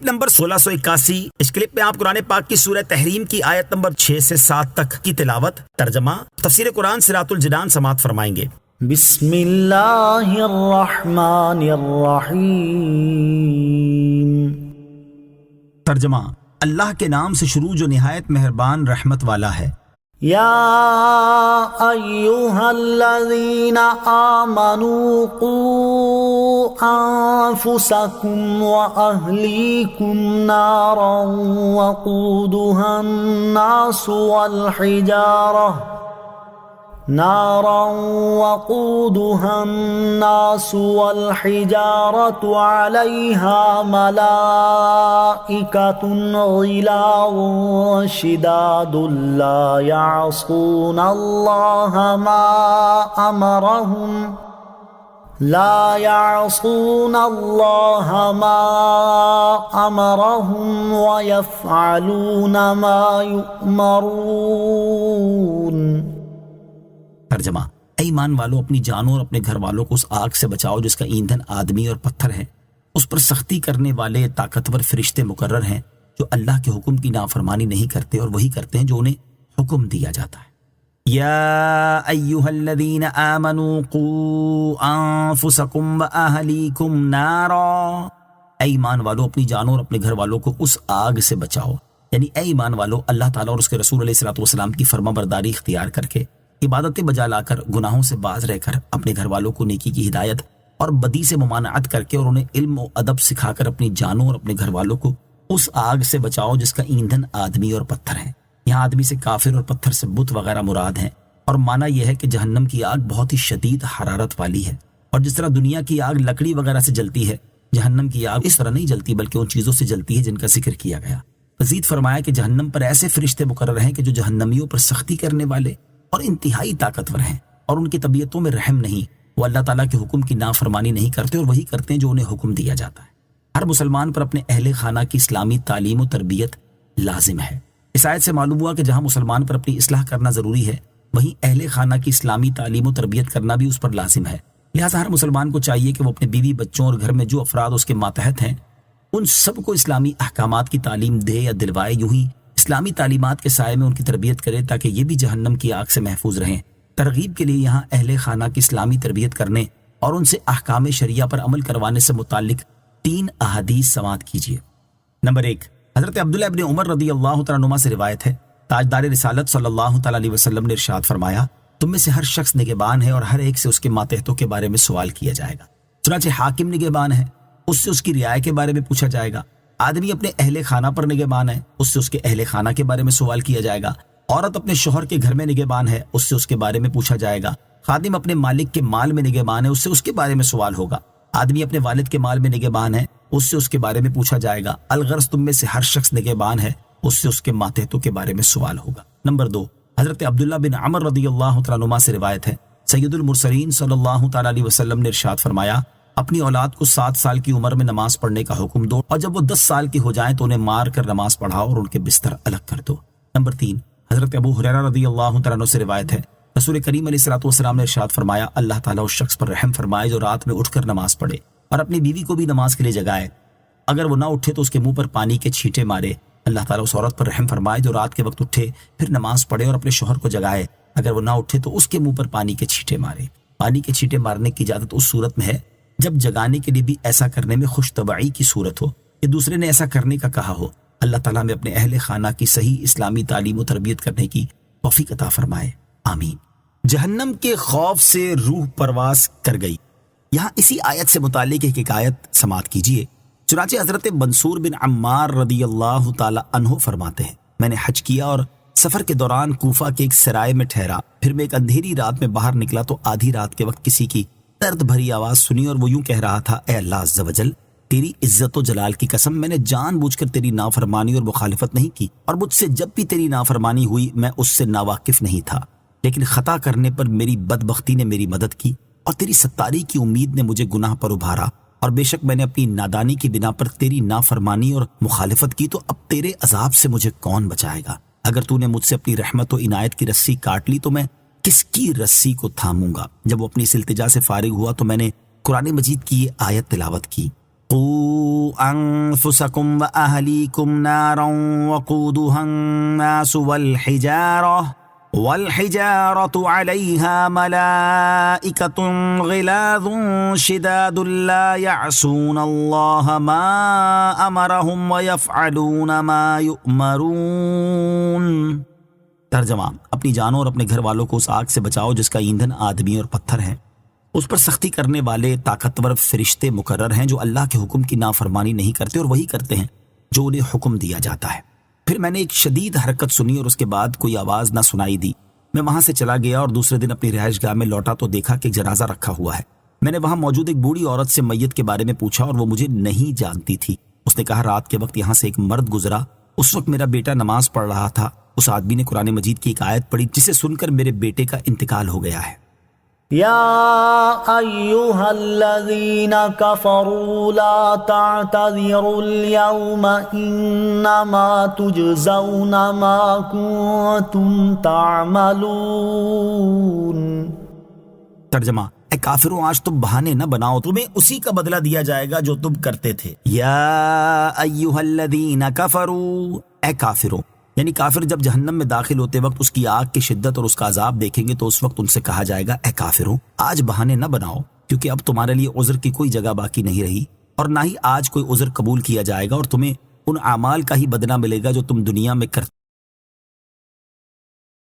Clip number 1681۔ اس clip میں آپ قرآن پاک کی سورہ تحریم کی آیت نمبر 6 سے 7 تک کی تلاوت، ترجمہ، تفسیر قرآن صراط الجنان سماعت فرمائیں گے۔ بسم اللہ الرحمن الرحیم۔ ترجمہ، اللہ کے نام سے شروع جو نہایت مہربان رحمت والا ہے۔ یا ایہا الذین آمنوا قوا انفسکم واہلیکم نارا وقودها الناس والحجارة علیہا ملائکۃ غلاظ شداد لا يعصون اللہ ما امرهم ویفعلون ما یؤمرون۔ ترجمہ، اے ایمان والو، اپنی جانوں اور اپنے گھر والوں کو اس آگ سے بچاؤ جس کا ایندھن آدمی اور پتھر ہے۔ اس پر سختی کرنے والے طاقتور فرشتے مقرر ہیں جو اللہ کے حکم کی نافرمانی نہیں کرتے اور وہی کرتے ہیں جو انہیں حکم دیا جاتا ہے۔ یا ایہا الذین آمنوا قوا انفسکم واہلیکم نارا، اے ایمان والو، اپنی جانوں اور اپنے گھر والوں کو اس آگ سے بچاؤ، یعنی اے ایمان والو، اللہ تعالیٰ اور اس کے رسول علیہ الصلوۃ والسلام کی فرما برداری اختیار کر کے، عبادتیں بجا لا کر، گناہوں سے باز رہ کر، اپنے گھر والوں کو نیکی کی ہدایت اور بدی سے ممانعت کر کے اور انہیں علم و ادب سکھا کر اپنی جانوں اور اپنے گھر والوں کو اس آگ سے بچاؤ جس کا ایندھن آدمی اور پتھر ہے۔ یہاں آدمی سے کافر اور پتھر سے بت وغیرہ مراد ہیں، اور معنی یہ ہے کہ جہنم کی آگ بہت ہی شدید حرارت والی ہے، اور جس طرح دنیا کی آگ لکڑی وغیرہ سے جلتی ہے، جہنم کی آگ اس طرح نہیں جلتی بلکہ ان چیزوں سے جلتی ہے جن کا ذکر کیا گیا۔ مزید فرمایا کہ جہنم پر ایسے فرشتے مقرر ہیں کہ جو جہنمیوں پر سختی کرنے والے اور انتہائی طاقتور ہیں، اور ان کی طبیعتوں میں رحم نہیں، وہ اللہ تعالیٰ کے حکم کی نافرمانی نہیں کرتے اور وہی کرتے ہیں جو انہیں حکم دیا جاتا ہے۔ ہر مسلمان پر اپنے اہل خانہ کی اسلامی تعلیم و تربیت لازم ہے۔ اس آیت سے معلوم ہوا کہ جہاں مسلمان پر اپنی اصلاح کرنا ضروری ہے، وہیں اہل خانہ کی اسلامی تعلیم و تربیت کرنا بھی اس پر لازم ہے۔ لہٰذا ہر مسلمان کو چاہیے کہ وہ اپنے بیوی بچوں اور گھر میں جو افراد اس کے ماتحت ہیں ان سب کو اسلامی احکامات کی تعلیم دے یا دلوائے، یوں ہی اسلامی تعلیمات کے سائے میں ان کی تربیت کرے تاکہ یہ بھی جہنم کی آگ سے محفوظ رہیں۔ ترغیب کے لیے یہاں اہل خانہ کی اسلامی تربیت کرنے اور ان سے احکام شریعہ پر عمل کروانے سے متعلق 3 احادیث سماعت کیجیے۔ نمبر 1، حضرت عبداللہ ابن عمر رضی اللہ تعالیٰ عنہما سے روایت ہے، تاجدار رسالت صلی اللہ تعالیٰ علیہ وسلم نے ارشاد فرمایا، تم میں سے ہر شخص نگہبان ہے اور ہر ایک سے اس کے ماتحتوں کے بارے میں سوال کیا جائے گا۔ چنانچہ حاکم نگہبان ہے، اس سے اس کی رعایا کے بارے میں پوچھا جائے گا۔ آدمی اپنے اہل خانہ پر نگہبان ہے، اس سے اس کے اہل خانہ کے بارے میں سوال کیا جائے گا۔ عورت اپنے شوہر کے گھر میں نگہبان ہے، اس سے اس کے بارے میں پوچھا جائے گا۔ خادم اپنے مالک کے مال میں نگہبان ہے، اس سے اس کے بارے میں سوال ہوگا۔ آدمی اپنے والد کے مال میں نگہبان ہے، اس سے اس کے بارے میں پوچھا جائے گا۔ الغرض تم میں سے ہر شخص نگہبان ہے، اس سے اس کے ماتحتوں کے بارے میں سوال ہوگا۔ نمبر 2، حضرت عبداللہ بن عمر رضی اللہ تعالیٰ عنہما سے روایت ہے، سید المرسلین صلی اللہ تعالیٰ علیہ وسلم نے ارشاد فرمایا، اپنی اولاد کو 7 سال کی عمر میں نماز پڑھنے کا حکم دو، اور جب وہ 10 سال کی ہو جائیں تو انہیں مار کر نماز پڑھاؤ اور ان کے بستر الگ کر دو۔ نمبر 3، حضرت ابو ہریرہ رضی اللہ تعالیٰ عنہ سے روایت ہے، رسول کریم علیہ الصلوۃ والسلام نے ارشاد فرمایا، اللہ تعالیٰ اس شخص پر رحم فرمائے جو رات میں اٹھ کر نماز پڑھے اور اپنی بیوی کو بھی نماز کے لیے جگائے، اگر وہ نہ اٹھے تو اس کے منہ پر پانی کے چھینٹے مارے۔ اللہ تعالیٰ اس عورت پر رحم فرمائے جو رات کے وقت اٹھے پھر نماز پڑھے اور اپنے شوہر کو جگائے، اگر وہ نہ اٹھے تو اس کے منہ پر پانی کے چھینٹے مارے۔ پانی کے چھینٹے مارنے کی اجازت اس صورت میں ہے جب جگانے کے لیے بھی ایسا کرنے میں خوش طبعی کی صورت ہو کہ دوسرے نے ایسا کرنے کا کہا ہو۔ اللہ تعالیٰ میں اپنے اہل خانہ کی صحیح اسلامی تعلیم و تربیت کرنے کی توفیق عطا فرمائے، آمین۔ جہنم کے خوف سے روح پرواز کر گئی، یہاں اسی آیت سے متعلق ایک حکایت سماعت کیجیے۔ چنانچہ حضرت منصور بن عمار رضی اللہ تعالی عنہ فرماتے ہیں، میں نے حج کیا اور سفر کے دوران کوفہ کے ایک سرائے میں ٹھہرا، پھر میں ایک اندھیری رات میں باہر نکلا تو آدھی رات کے وقت کسی کی درد بھری آواز سنی اور وہ یوں کہہ رہا تھا، اے اللہ عز و جل، تیری عزت و جلال کی قسم، میں نے جان بوجھ کر تیری نافرمانی اور مخالفت نہیں کی، اور مجھ سے جب بھی تیری نافرمانی ہوئی میں اس سے ناواقف نہیں تھا، لیکن خطا کرنے پر میری بدبختی نے میری مدد کی اور تیری ستاری کی امید نے مجھے گناہ پر ابھارا، اور بے شک میں نے اپنی نادانی کی بنا پر تیری نافرمانی اور مخالفت کی، تو اب تیرے عذاب سے مجھے کون بچائے گا؟ اگر تو نے مجھ سے اپنی رحمت و عنایت کی رسی کاٹ لی تو میں کس کی رسی کو تھاموں گا؟ جب وہ اپنی اس التجا سے فارغ ہوا تو میں نے قرآن مجید کی یہ آیت تلاوت کی، قوا انفسکم واہلیکم نارا وقودها الناس والحجارة عليها ملائكة غلاظ شداد لا يعصون الله ما أمرهم ويفعلون ما يؤمرون۔ ترجمہ، اپنی جانوں اور اپنے گھر والوں کو اس آگ سے بچاؤ جس کا ایندھن آدمی اور پتھر ہے، اس پر سختی کرنے والے طاقتور فرشتے مقرر ہیں جو اللہ کے حکم کی نافرمانی نہیں کرتے اور وہی کرتے ہیں جو انہیں حکم دیا جاتا ہے۔ پھر میں نے ایک شدید حرکت سنی اور اس کے بعد کوئی آواز نہ سنائی دی۔ میں وہاں سے چلا گیا اور دوسرے دن اپنی رہائش گاہ میں لوٹا تو دیکھا کہ ایک جنازہ رکھا ہوا ہے۔ میں نے وہاں موجود ایک بوڑھی عورت سے میت کے بارے میں پوچھا اور وہ مجھے نہیں جانتی تھی۔ اس نے کہا رات کے وقت یہاں سے ایک مرد گزرا، اس وقت میرا بیٹا نماز پڑھ رہا تھا۔ اس آدمی نے قرآن مجید کی ایک آیت پڑھی جسے سن کر میرے بیٹے کا انتقال ہو گیا ہے۔ يا أيها الذين كفروا لا تعتذروا اليوم إنما تجزون ما كنتم تعملون۔ ترجمہ، اے کافروں آج تم بہانے نہ بناؤ، تمہیں اسی کا بدلہ دیا جائے گا جو تم کرتے تھے۔ یا ایھا الذین کفروا، اے کافروں، یعنی کافر جب جہنم میں داخل ہوتے وقت اس کی آگ کی شدت اور اس کا عذاب دیکھیں گے تو اس وقت ان سے کہا جائے گا اے کافروں آج بہانے نہ بناؤ، کیونکہ اب تمہارے لیے عذر کی کوئی جگہ باقی نہیں رہی اور نہ ہی آج کوئی عذر قبول کیا جائے گا اور تمہیں ان اعمال کا ہی بدلہ ملے گا جو تم دنیا میں کرتے